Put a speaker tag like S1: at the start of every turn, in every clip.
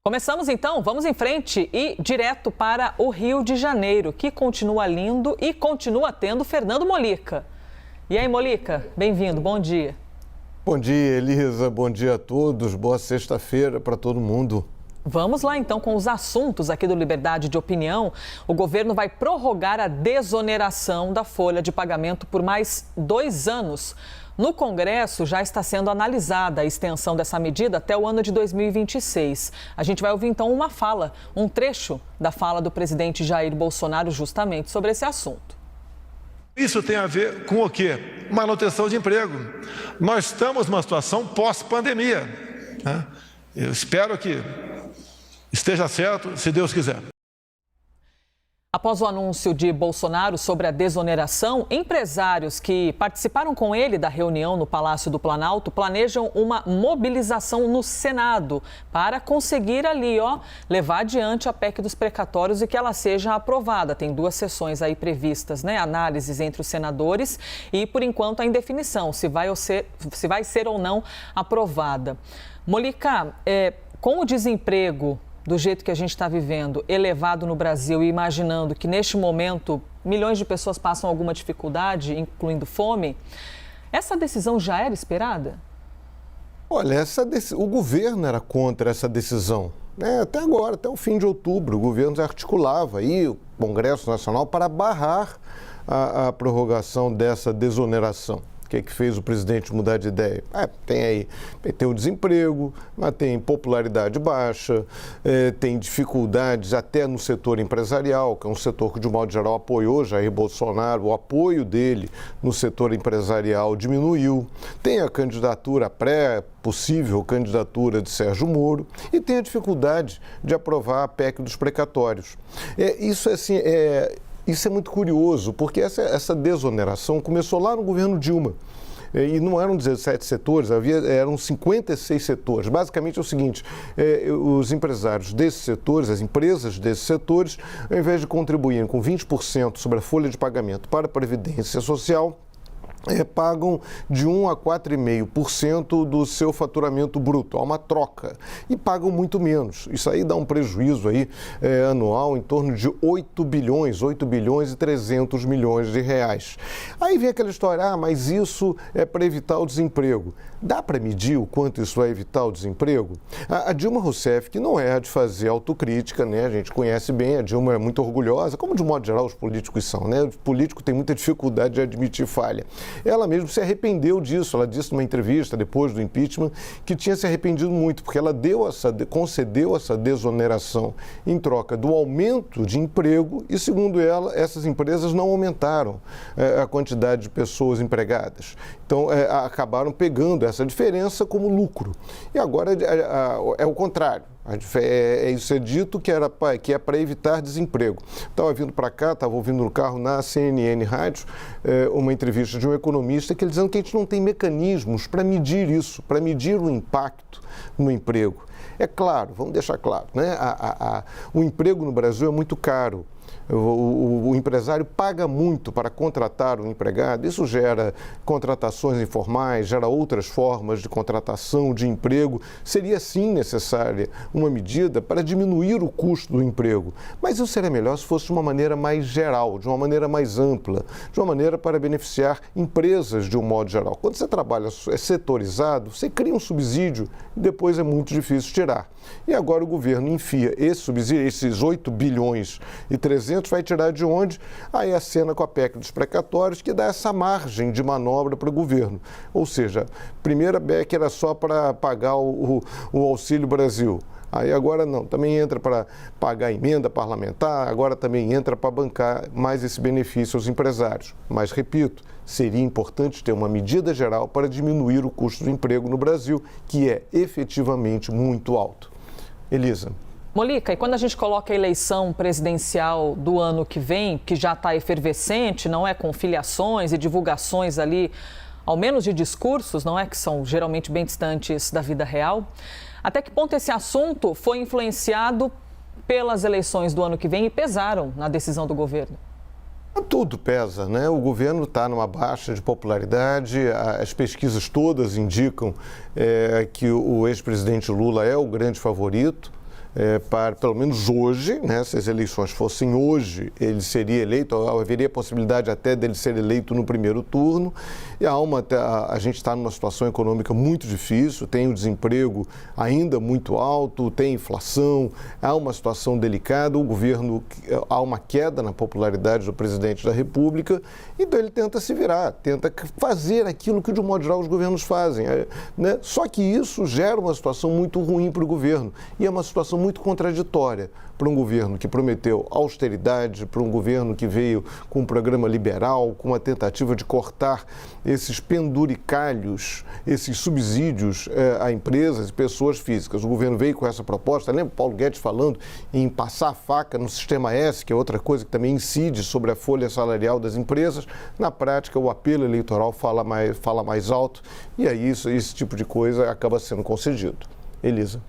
S1: Começamos então, vamos em frente e direto para o Rio de Janeiro, que continua lindo e continua tendo Fernando Molica. E aí, Molica, bem-vindo, bom dia.
S2: Bom dia, Elisa, bom dia a todos, boa sexta-feira para todo mundo.
S1: Vamos lá então com os assuntos aqui do Liberdade de Opinião. O governo vai prorrogar a desoneração da folha de pagamento por mais 2 anos. No Congresso já está sendo analisada a extensão dessa medida até o ano de 2026. A gente vai ouvir então um trecho da fala do presidente Jair Bolsonaro justamente sobre esse assunto.
S3: Isso tem a ver com o quê? Manutenção de emprego. Nós estamos numa situação pós-pandemia, né? Eu espero que esteja certo, se Deus quiser.
S1: Após o anúncio de Bolsonaro sobre a desoneração, empresários que participaram com ele da reunião no Palácio do Planalto planejam uma mobilização no Senado para conseguir ali, levar adiante a PEC dos precatórios e que ela seja aprovada. Tem 2 sessões aí previstas, né? Análises entre os senadores e, por enquanto, a indefinição se vai ser ou não aprovada. Molica, com o desemprego do jeito que a gente está vivendo, elevado no Brasil, e imaginando que neste momento milhões de pessoas passam alguma dificuldade, incluindo fome, essa decisão já era esperada?
S2: Olha, o governo era contra essa decisão. Até agora, até o fim de outubro, o governo articulava aí o Congresso Nacional para barrar a prorrogação dessa desoneração. O que fez o presidente mudar de ideia? Tem o desemprego, mas tem popularidade baixa, tem dificuldades até no setor empresarial, que é um setor que, de um modo geral, apoiou Jair Bolsonaro. O apoio dele no setor empresarial diminuiu. Tem a candidatura, a pré-possível candidatura de Sérgio Moro, e tem a dificuldade de aprovar a PEC dos precatórios. Isso é muito curioso, porque essa desoneração começou lá no governo Dilma. E não eram 17 setores, eram 56 setores. Basicamente é o seguinte, os empresários desses setores, as empresas desses setores, ao invés de contribuírem com 20% sobre a folha de pagamento para a Previdência Social, pagam de 1 a 4,5% do seu faturamento bruto. Há uma troca e pagam muito menos. Isso aí dá um prejuízo aí, anual em torno de 8 bilhões e 300 milhões de reais. Aí vem aquela história, mas isso é para evitar o desemprego. Dá para medir o quanto isso vai evitar o desemprego? A Dilma Rousseff, que não é a de fazer autocrítica, né? A gente conhece bem, a Dilma é muito orgulhosa, como de modo geral os políticos são, né? O político tem muita dificuldade de admitir falha. Ela mesma se arrependeu disso, ela disse numa entrevista depois do impeachment que tinha se arrependido muito, porque ela concedeu essa desoneração em troca do aumento de emprego e, segundo ela, essas empresas não aumentaram a quantidade de pessoas empregadas. Então, acabaram pegando essa diferença como lucro. E agora é o contrário. Isso é dito que é para evitar desemprego. Estava vindo para cá, estava ouvindo no carro na CNN Rádio, uma entrevista de um economista que ele dizendo que a gente não tem mecanismos para medir isso, para medir o impacto no emprego. É claro, vamos deixar claro, né? O emprego no Brasil é muito caro. O empresário paga muito para contratar um empregado, isso gera contratações informais, gera outras formas de contratação, de emprego. Seria sim necessária uma medida para diminuir o custo do emprego, mas isso seria melhor se fosse de uma maneira mais geral, de uma maneira mais ampla, de uma maneira para beneficiar empresas de um modo geral. Quando você trabalha setorizado, você cria um subsídio e depois é muito difícil tirar. E agora o governo enfia esse subsídio, esses 8 bilhões e 300, vai tirar de onde? Aí a cena com a PEC dos precatórios, que dá essa margem de manobra para o governo. Ou seja, a primeira PEC era só para pagar o Auxílio Brasil. Aí agora não, também entra para pagar a emenda parlamentar, agora também entra para bancar mais esse benefício aos empresários. Mas, repito, seria importante ter uma medida geral para diminuir o custo do emprego no Brasil, que é efetivamente muito alto. Elisa.
S1: Molica, e quando a gente coloca a eleição presidencial do ano que vem, que já está efervescente, não é, com filiações e divulgações ali, ao menos de discursos, não é, que são geralmente bem distantes da vida real, até que ponto esse assunto foi influenciado pelas eleições do ano que vem e pesaram na decisão do governo?
S2: Tudo pesa, né? O governo está numa baixa de popularidade, as pesquisas todas indicam que o ex-presidente Lula é o grande favorito. para, pelo menos hoje, né, se as eleições fossem hoje, ele seria eleito, haveria a possibilidade até dele ser eleito no primeiro turno. E a gente está numa situação econômica muito difícil, tem o desemprego ainda muito alto, tem inflação, há uma situação delicada, o governo, há uma queda na popularidade do presidente da República, então ele tenta se virar, tenta fazer aquilo que, de um modo geral, os governos fazem, né? Só que isso gera uma situação muito ruim para o governo e é uma situação muito contraditória para um governo que prometeu austeridade, para um governo que veio com um programa liberal, com uma tentativa de cortar esses penduricalhos, esses subsídios a empresas e pessoas físicas. O governo veio com essa proposta, lembra Paulo Guedes falando em passar a faca no Sistema S, que é outra coisa que também incide sobre a folha salarial das empresas. Na prática, o apelo eleitoral fala mais alto e aí esse tipo de coisa acaba sendo concedido. Elisa.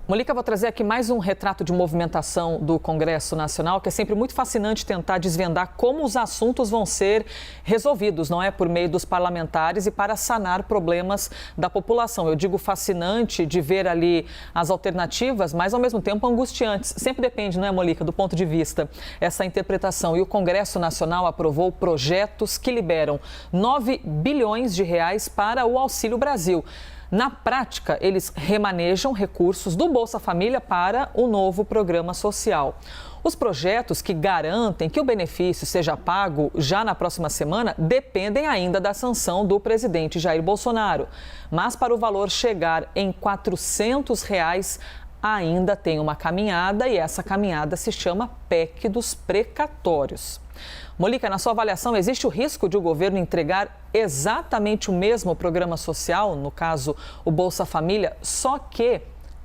S1: Molica, vou trazer aqui mais um retrato de movimentação do Congresso Nacional, que é sempre muito fascinante tentar desvendar como os assuntos vão ser resolvidos, não é? Por meio dos parlamentares e para sanar problemas da população. Eu digo fascinante de ver ali as alternativas, mas ao mesmo tempo angustiantes. Sempre depende, não é, Molica, do ponto de vista, essa interpretação. E o Congresso Nacional aprovou projetos que liberam 9 bilhões de reais para o Auxílio Brasil. Na prática, eles remanejam recursos do Bolsa Família para o novo programa social. Os projetos que garantem que o benefício seja pago já na próxima semana dependem ainda da sanção do presidente Jair Bolsonaro. Mas para o valor chegar em R$ 400, ainda tem uma caminhada e essa caminhada se chama PEC dos precatórios. Molica, na sua avaliação, existe o risco de o governo entregar exatamente o mesmo programa social, no caso o Bolsa Família, só que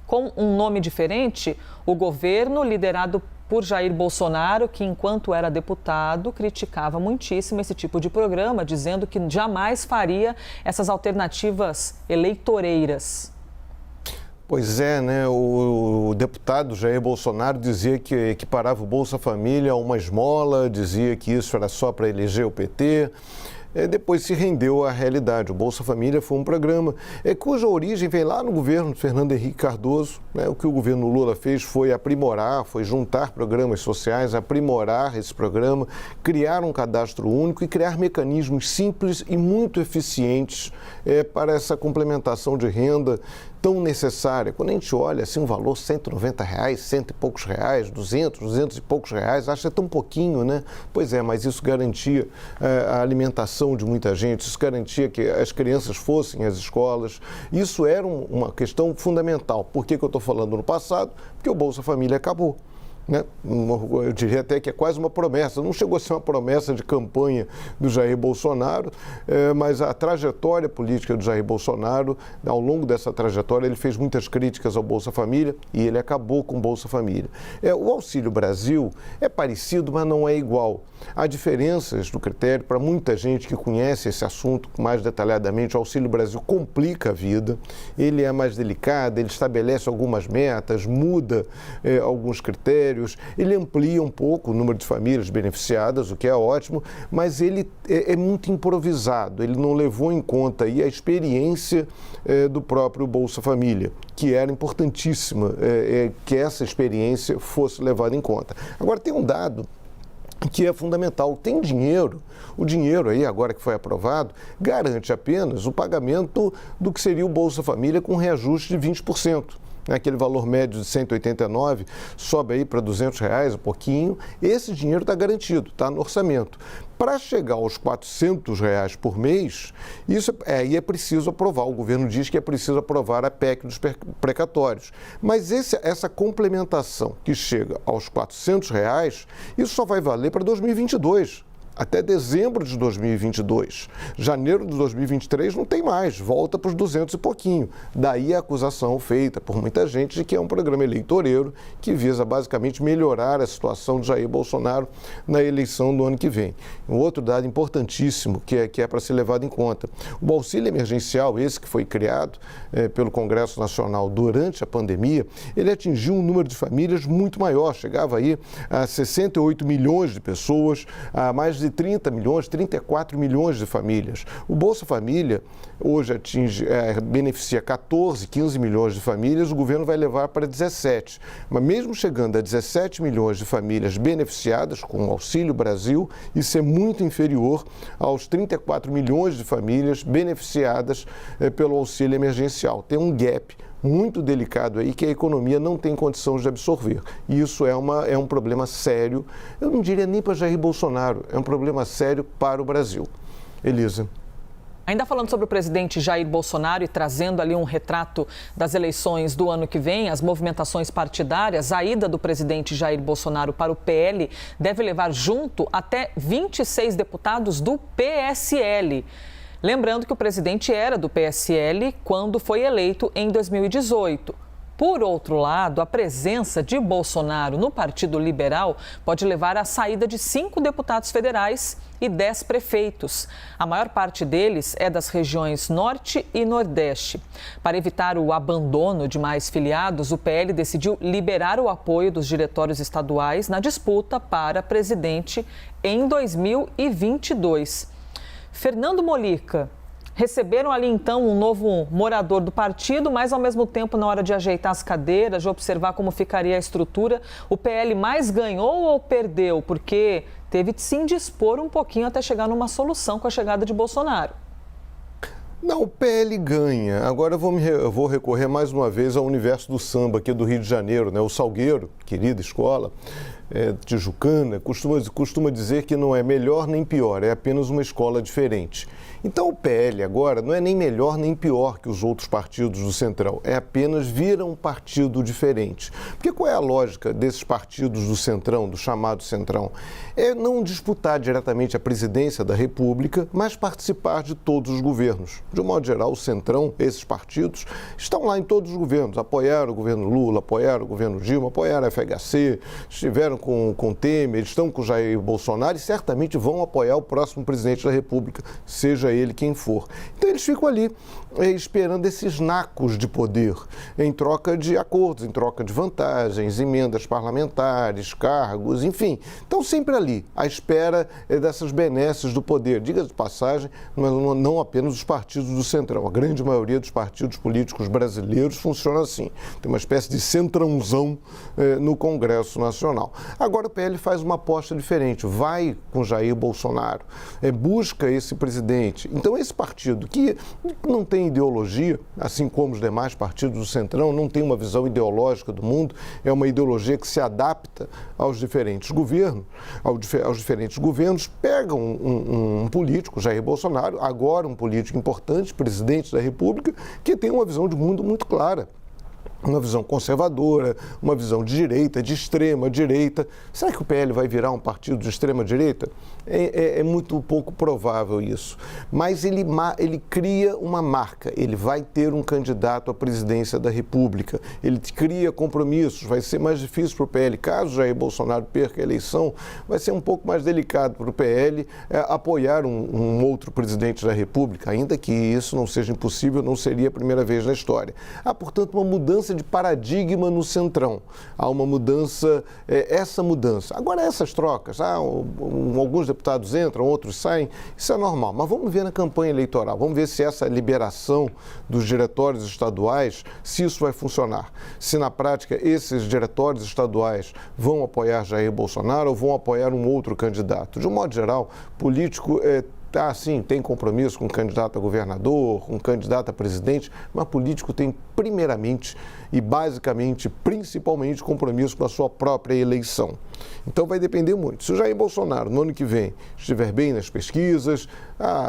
S1: com um nome diferente? O governo liderado por Jair Bolsonaro, que enquanto era deputado, criticava muitíssimo esse tipo de programa, dizendo que jamais faria essas alternativas eleitoreiras.
S2: Pois é, né? O deputado Jair Bolsonaro dizia que equiparava o Bolsa Família a uma esmola, dizia que isso era só para eleger o PT. Depois se rendeu à realidade. O Bolsa Família foi um programa cuja origem vem lá no governo de Fernando Henrique Cardoso. Né? O que o governo Lula fez foi aprimorar, foi juntar programas sociais, aprimorar esse programa, criar um cadastro único e criar mecanismos simples e muito eficientes para essa complementação de renda tão necessária. Quando a gente olha assim um valor R$190, cento e poucos reais, 200 e poucos reais, acha tão pouquinho, né? Pois é, mas isso garantia a alimentação de muita gente, isso garantia que as crianças fossem às escolas. Isso era uma questão fundamental. Por que eu estou falando no passado? Porque o Bolsa Família acabou. Né? Eu diria até que é quase uma promessa, não chegou a ser uma promessa de campanha do Jair Bolsonaro, mas a trajetória política do Jair Bolsonaro, ao longo dessa trajetória, ele fez muitas críticas ao Bolsa Família e ele acabou com o Bolsa Família. O Auxílio Brasil é parecido, mas não é igual. Há diferenças no critério. Para muita gente que conhece esse assunto mais detalhadamente, o Auxílio Brasil complica a vida, ele é mais delicado, ele estabelece algumas metas, muda alguns critérios, ele amplia um pouco o número de famílias beneficiadas, o que é ótimo, mas ele é muito improvisado, ele não levou em conta aí a experiência do próprio Bolsa Família, que era importantíssima que essa experiência fosse levada em conta. Agora, tem um dado que é fundamental. Tem dinheiro, o dinheiro aí, agora que foi aprovado, garante apenas o pagamento do que seria o Bolsa Família com reajuste de 20%. Aquele valor médio de 189 sobe aí para R$200, um pouquinho. Esse dinheiro está garantido, está no orçamento. Para chegar aos R$400 por mês, isso aí é preciso aprovar. O governo diz que é preciso aprovar a PEC dos precatórios. Mas essa complementação que chega aos R$400, isso só vai valer para 2022. Até dezembro de 2022. Janeiro de 2023 não tem mais, volta para os 200 e pouquinho. Daí a acusação feita por muita gente de que é um programa eleitoreiro que visa basicamente melhorar a situação de Jair Bolsonaro na eleição do ano que vem. Um outro dado importantíssimo que é para ser levado em conta. O auxílio emergencial, esse que foi criado pelo Congresso Nacional durante a pandemia, ele atingiu um número de famílias muito maior, chegava aí a 68 milhões de pessoas, a mais de de 30 milhões, 34 milhões de famílias. O Bolsa Família hoje beneficia 14, 15 milhões de famílias, o governo vai levar para 17. Mas mesmo chegando a 17 milhões de famílias beneficiadas com o Auxílio Brasil, isso é muito inferior aos 34 milhões de famílias beneficiadas pelo auxílio emergencial. Tem um gap muito delicado aí que a economia não tem condição de absorver. E isso é um problema sério, eu não diria nem para Jair Bolsonaro, é um problema sério para o Brasil. Elisa.
S1: Ainda falando sobre o presidente Jair Bolsonaro e trazendo ali um retrato das eleições do ano que vem, as movimentações partidárias, a ida do presidente Jair Bolsonaro para o PL deve levar junto até 26 deputados do PSL. Lembrando que o presidente era do PSL quando foi eleito em 2018. Por outro lado, a presença de Bolsonaro no Partido Liberal pode levar à saída de 5 deputados federais e 10 prefeitos. A maior parte deles é das regiões Norte e Nordeste. Para evitar o abandono de mais filiados, o PL decidiu liberar o apoio dos diretórios estaduais na disputa para presidente em 2022. Fernando Molica, receberam ali então um novo morador do partido, mas ao mesmo tempo, na hora de ajeitar as cadeiras, de observar como ficaria a estrutura, o PL mais ganhou ou perdeu? Porque teve de se indispor um pouquinho até chegar numa solução com a chegada de Bolsonaro.
S2: Não, o PL ganha. Agora eu vou recorrer mais uma vez ao universo do samba aqui do Rio de Janeiro, né? O Salgueiro, querida escola, tijucana, costuma dizer que não é melhor nem pior, é apenas uma escola diferente. Então o PL agora não é nem melhor nem pior que os outros partidos do Centrão, é apenas vira um partido diferente. Porque qual é a lógica desses partidos do Centrão, do chamado Centrão? É não disputar diretamente a presidência da República, mas participar de todos os governos. De um modo geral, o Centrão, esses partidos, estão lá em todos os governos, apoiaram o governo Lula, apoiaram o governo Dilma, apoiaram a FHC, estiveram com Temer, estão com Jair Bolsonaro e certamente vão apoiar o próximo presidente da República, seja ele quem for. Então eles ficam ali esperando esses nacos de poder em troca de acordos, em troca de vantagens, emendas parlamentares, cargos, enfim. Estão sempre ali, à espera dessas benesses do poder. Diga de passagem, mas não apenas os partidos do Centrão. A grande maioria dos partidos políticos brasileiros funciona assim. Tem uma espécie de centrãozão no Congresso Nacional. Agora o PL faz uma aposta diferente, vai com Jair Bolsonaro, busca esse presidente. Então esse partido que não tem ideologia, assim como os demais partidos do Centrão, não tem uma visão ideológica do mundo, é uma ideologia que se adapta aos diferentes governos, pega um político, Jair Bolsonaro, agora um político importante, presidente da República, que tem uma visão de mundo muito clara. Uma visão conservadora, uma visão de direita, de extrema direita. Será que o PL vai virar um partido de extrema direita? É muito pouco provável isso. Mas ele cria uma marca, ele vai ter um candidato à presidência da República, ele cria compromissos, vai ser mais difícil para o PL. Caso Jair Bolsonaro perca a eleição, vai ser um pouco mais delicado para o PL apoiar um outro presidente da República, ainda que isso não seja impossível, não seria a primeira vez na história. Há, portanto, uma mudança de paradigma no Centrão. Há uma mudança, essa mudança. Agora, essas trocas, alguns deputados entram, outros saem, isso é normal. Mas vamos ver na campanha eleitoral, vamos ver se essa liberação dos diretórios estaduais, se isso vai funcionar. Se na prática esses diretórios estaduais vão apoiar Jair Bolsonaro ou vão apoiar um outro candidato. De um modo geral, político sim, tem compromisso com candidato a governador, com candidato a presidente, mas político tem primeiramente e basicamente, principalmente, compromisso com a sua própria eleição. Então vai depender muito. Se o Jair Bolsonaro, no ano que vem, estiver bem nas pesquisas,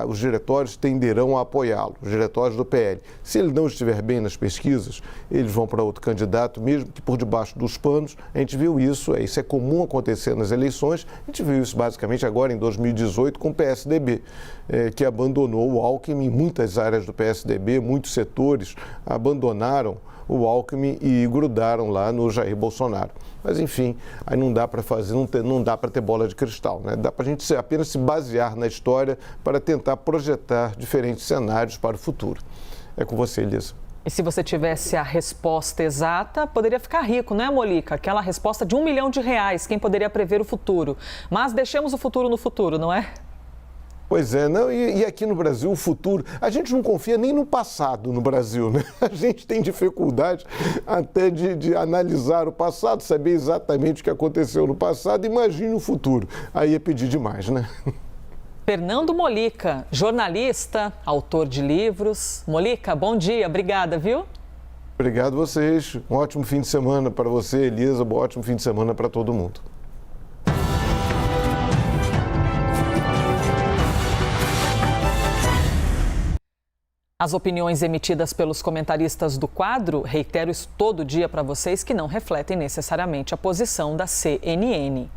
S2: os diretórios tenderão a apoiá-lo, os diretórios do PL. Se ele não estiver bem nas pesquisas, eles vão para outro candidato, mesmo que por debaixo dos panos. A gente viu isso é comum acontecer nas eleições, a gente viu isso basicamente agora em 2018 com o PSDB, que abandonou o Alckmin em muitas áreas do PSDB, muitos setores abandonaram o Alckmin e grudaram lá no Jair Bolsonaro. Mas, enfim, aí não dá para fazer, não dá para ter bola de cristal, né? Dá para a gente apenas se basear na história para tentar projetar diferentes cenários para o futuro. É com você, Elisa.
S1: E se você tivesse a resposta exata, poderia ficar rico, não é, Molica? Aquela resposta de R$1 milhão, quem poderia prever o futuro? Mas deixemos o futuro no futuro, não é?
S2: Pois é, não, e aqui no Brasil o futuro, a gente não confia nem no passado no Brasil, né? A gente tem dificuldade até de analisar o passado, saber exatamente o que aconteceu no passado, imagine o futuro. Aí é pedir demais, né?
S1: Fernando Molica, jornalista, autor de livros. Molica, bom dia, obrigada, viu?
S2: Obrigado a vocês, um ótimo fim de semana para você, Elisa, um ótimo fim de semana para todo mundo.
S1: As opiniões emitidas pelos comentaristas do quadro, reitero isso todo dia para vocês, que não refletem necessariamente a posição da CNN.